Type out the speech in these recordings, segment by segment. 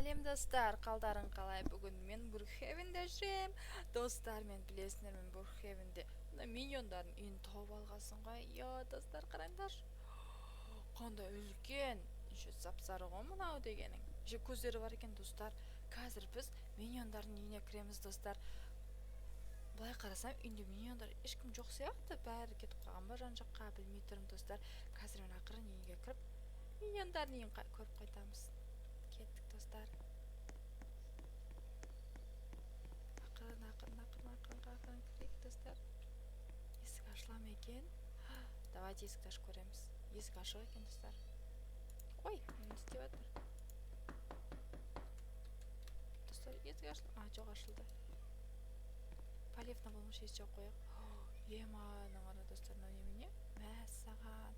Сәлем достар, қалдарың қалай? Бүгін мен Бургхевенде жүрем. Достар, мен білесіңдер, мен Бургхевенде мына миньондардың үйін тауып алғасын ғой. Достар, қараңдар. Қандай үлкен. Сап-сары ғой мынау дегенің. Көздері бар екен, достар. Қазір біз миньондардың үйіне кіреміз, достар. Былай қарасам, үйінде миньондар ешкім жоқ сияқты. Бәрі кетіп қалған ба жан-жаққа, білмей тұрмын, достар. Қазір мен ақырын үйге кіріп, миньондардың үйін көріп қайтамыз. Кеттік, достар. Ақырын кірейік, достар. Есік ашыла ма екен? Давайте есікті ашып көреміз. Есік ашық екен, достар. Ой, не істеп жатыр? Достар, есік ашылды. Жоқ, ашылды. Полевна болмыш еш жоқ қояқ. Ема, нағара, достар, мынау немене? Мә, саған.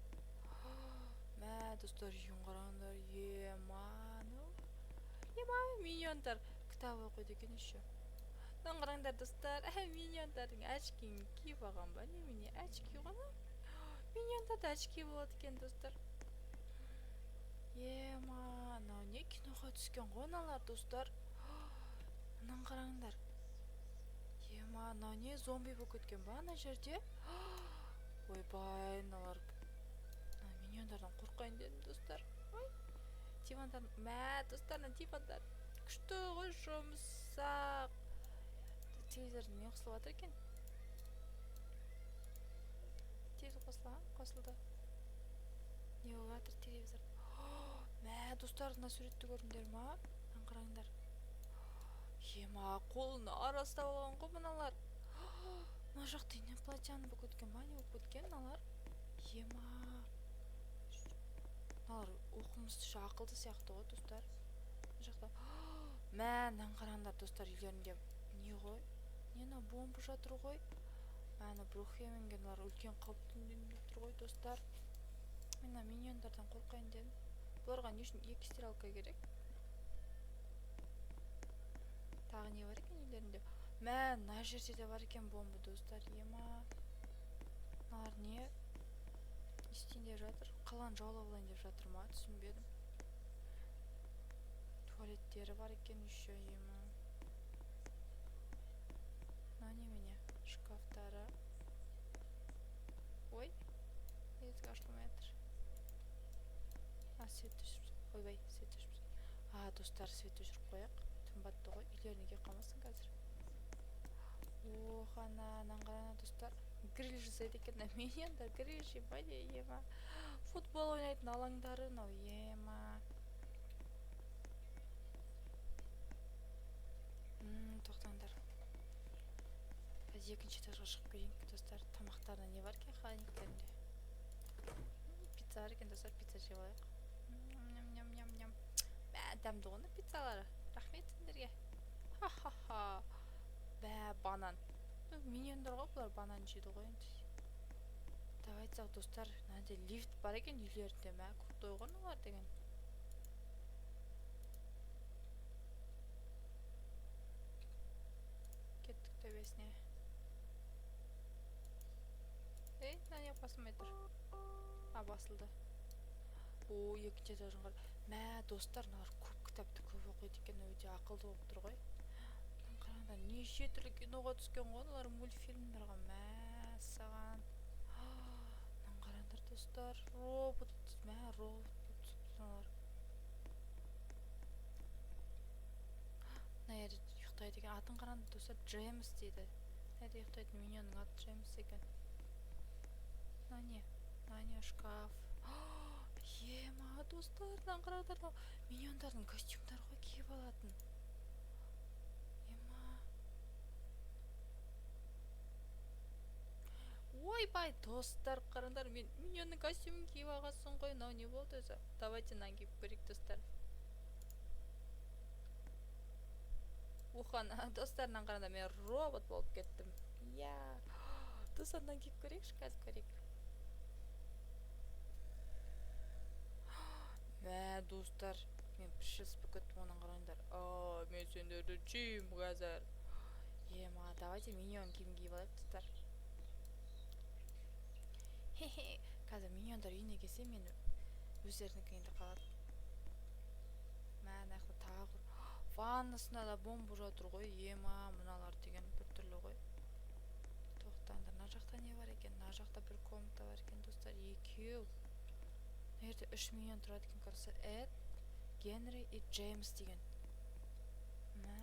Мә, достар, үйін қараңдар. Ема, миньондар кітап оқиды екен еще. Қараңдар, достар, миньондардың очкиін киіп алған ба? Немене очки ғана? Миньондарда очки болады екен, достар. Ема, мынау не киноға түскен ғой мыналар, достар. Мынаны қараңдар. Ема, мынау не зомби болып кеткен ба ана жерде? Ойбай, мыналар. Миньондардан қорқайын дедім, достар. Ой, дивандар. Мә, достар, дивандар күшті ғой, жұмсақ. Телевизордың не қосылып жатыр екен? Телевизор қосылды. Не болып жатыр телевизор? Мә, достар, мына суретті көрдіңдер ма? Қараңдар. Ема, қолын арастап алған ғой мыналар. Мына жақта инопланетян болып кеткен ба? Не болып кеткен мыналар? Ема, мыналар оқымысты, ақылды сияқты ғой, достар. Мына жақта. Мә, мынаны қараңдар, достар, үйлерінде не ғой? Не бомба жатыр ғой? Мәні Бургхевенге мыналар үлкен қауіп төндіріп тұр ғой, достар. Мен миньондардан қорқайын дедім. Бұларға не үшін 2 стиралка керек? Тағы не бар екен үйлерінде? Мә, мына жерде де бар екен бомба, достар. Ема, мыналар не істейін деп жатыр? Қаланы жаулап алайын деп жатыр ма? Түсінбедім. Туалеттері бар екен еще. Ема, мына немене? Шкафтары. Ой, есік ашылмай жатыр. Свет өшіріп. Ойбай, свет өшіріп. Достар, свет өшіріп қояқ. Түн батты ғой, үйлеріне келіп қалмасын қазір. Ана, қараңдар, достар. Гриль жасайды екен. Миньондар гриль жемайды. Ема, футбол ойнайтын алаңдары мынау. Ема, тоқтаңдар. Қазір екінші этажға шығып көрейік, достар. Тамақтарда не бар екен холодильниктерінде? Пицца бар екен, достар, пицца жеп алайық. Бә, дәмді ғой пиццалары. Рахмет сендерге. Ха-ха-ха. Бә, банан. Миньондар ғой, бұлар банан жейді ғой енді. Давайте, достар, мынандай лифт бар екен үйлерінде. Мә, крутой ғой мыналар деген. Кеттік төбесіне. Мына не басылмай тұр? Басылды. Екінші этажын қар. Мә, достар, мыналар көп кітапты көп оқиды екен, өте ақылды болып тұр ғой. Қараңдар, неше түрлі киноға түскен ғой мыналар, мультфильмдарға. Мә, саған. Мынаны қараңдар, достар. Робот. Мә, робот болып түсіпті мыналар. Мына жерде ұйықтайды екен. Атын қараңдар, достар, Джеймс дейді. Мына жерде ұйықтайтын миньонның аты Джеймс екен. Мына не шкаф. Ема, достар, мынаны қараңдар, миньондардың костюмдары ғой киіп алатын. Ема. Ойбай, достар, қараңдар, мен миньонның костюмын киіп алғасын ғой. Мынау не болды өзі? Давайте мынаны киіп көрейік, достар. Достар, мынаны қараңдар, мен робот болып кеттім. Достар, мынаны киіп көрейікші, қазір көрейік. Мә, достар, мен прическа болып кеттім, онан қараңдар. Мен сендерді жеймін қазір. Ема, давайте миньон киім киіп алайық, достар. Қазір миньондар үйіне келсе, мен өздерінің күйінде қалады. Мә, нақылы тағы ваннасында да бомба жатыр ғой. Ема, мыналар деген бір түрлі ғой. Тоқтаңдар, мына жақта не бар екен? Мына жақта бір комната бар екен, достар. Екеу. Мына жерде 3 миллион тұрады екен, қараса. Эд, Генри и Джеймс деген. Мына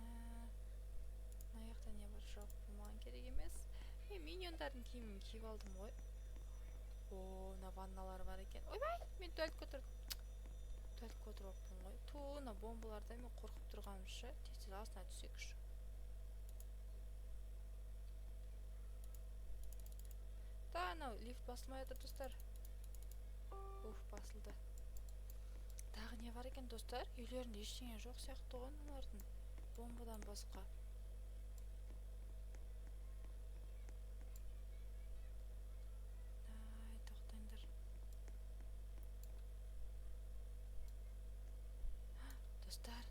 жақта не бар? Жоқ, маған керек емес. Мен миньондардың киімін киіп алдым ғой. О, мына ванналар бар екен. Ойбай, мен туалетке отырып алыппын ғой. Ту, мына бомбалардан мен қорқып тұрғанымша, тез астына түсейікші. Да, анау лифт басылмай жатыр, достар. Уф, басылды. Тағы не бар екен, достар? Үйлерінде ештеңе жоқ сияқты ғой мыналардың. Бомбадан басқа. Ай, тоқтаңдар. Достар,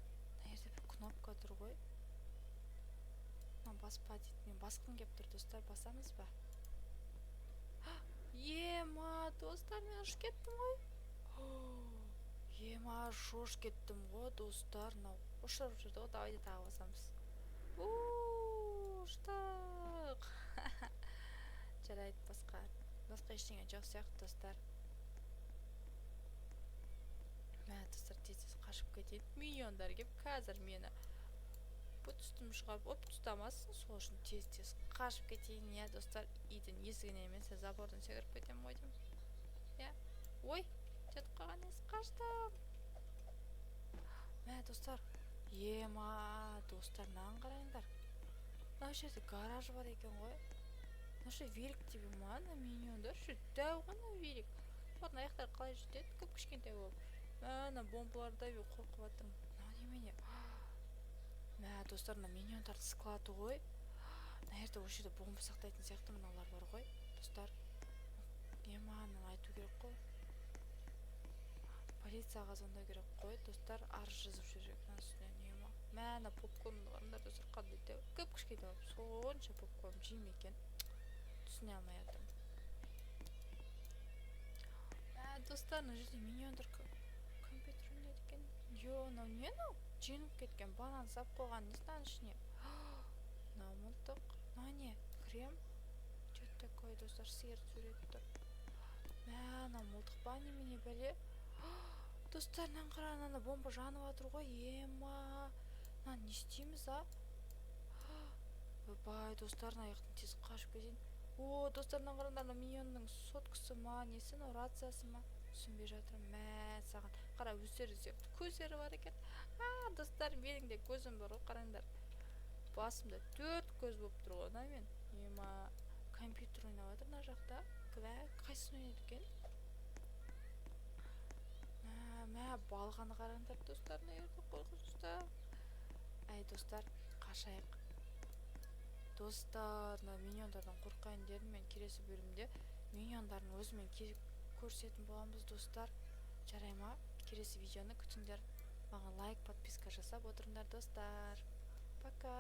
мына жерде бір кнопка тұр ғой. Баспа дейді. Мен басқым кеп тұр, достар. Басамыз ба? Ема, достар, мен ұшып кеттім ғой. Ема, шош кеттім ғой, достар. Мынау ұшырып жүрді ғой. Давайте тағы басамыз. Ұштық. Жарайды, басқа ештеңе жоқ сияқты, достар. Мә, достар, тез қашып кетейін. Миньондар кеп қазір мені бұт үстім шығарып, ұстамасын, сол үшін тез қашып кетейін, я, достар. Үйдің есігіне емес, забордан секіріп кетем ғой деймін. Я, ой, жетіп қалған емес, қаштым. Мә, достар, ема, достар, мынаған қараңдар. Мына жерде гараж бар екен ғой. Мына велик деп ма, мына миньондар ше дәу ғана велик. Олардың аяқтары қалай жетеді, көп кішкентай болып. Мә, бомбаларда қорқып жатырмын. Мынау немене? Мә, достар, мына миньондардың склады ғой. Мына жерде осы жерде бомба сақтайтын сияқты мыналар бар ғой, достар. Ема, мынаны айту керек қой. Полицияға звондау керек қой, достар. Арыз жазып жүрек мына үстінен. Ема. Мә, мына попкорн қараңдар, достар, қандай дәу. Көп кішкентай болып, сонша попкорн жейм екен. Түсіне алмай жатырмын. Мә, достар, мына жерде миньондар компьютер ойнайды екен. Йо, мынау не мынау? Жеңіп кеткен банан сап қойған несінің ішіне. Мынау мылтық. Мына не? Крем? Че это такое, достар? Сиыр сурет тұр. Мә, мынау мылтық па немене бәле? Достар, мынаны қара, мына бомба жанып жатыр ғой. Ема, мынаны не істейміз, а? Ойбай, достар, мына жақтан тез қашып кетейін. О, достар, мынаны қараңдар, мына миньонның соткасы ма, несі, мынау рациясы ма? Түсінбей жатырмын. Мә, саған қара, өздері сияқты көздері бар екен. Достар, менің де көзім бар ғой, қараңдар. Басымда 4 көз болып тұр ғой, мына мен. Ема, компьютер ойнап жатыр мына жақта. Қайсысын ойнайды екен? Мә, балғаны қараңдар, достар, мына жерде қорқынышта. Әй, достар, қашайық. Достар, мына миньондардан қорқайын дедім. Мен келесі бөлімде миньондардың өзімен көрсететін боламыз, достар. Жарай ма? Келесі видеоны күтіңдер. Маған лайк, подписка жасап отырыңдар, достар. Пока.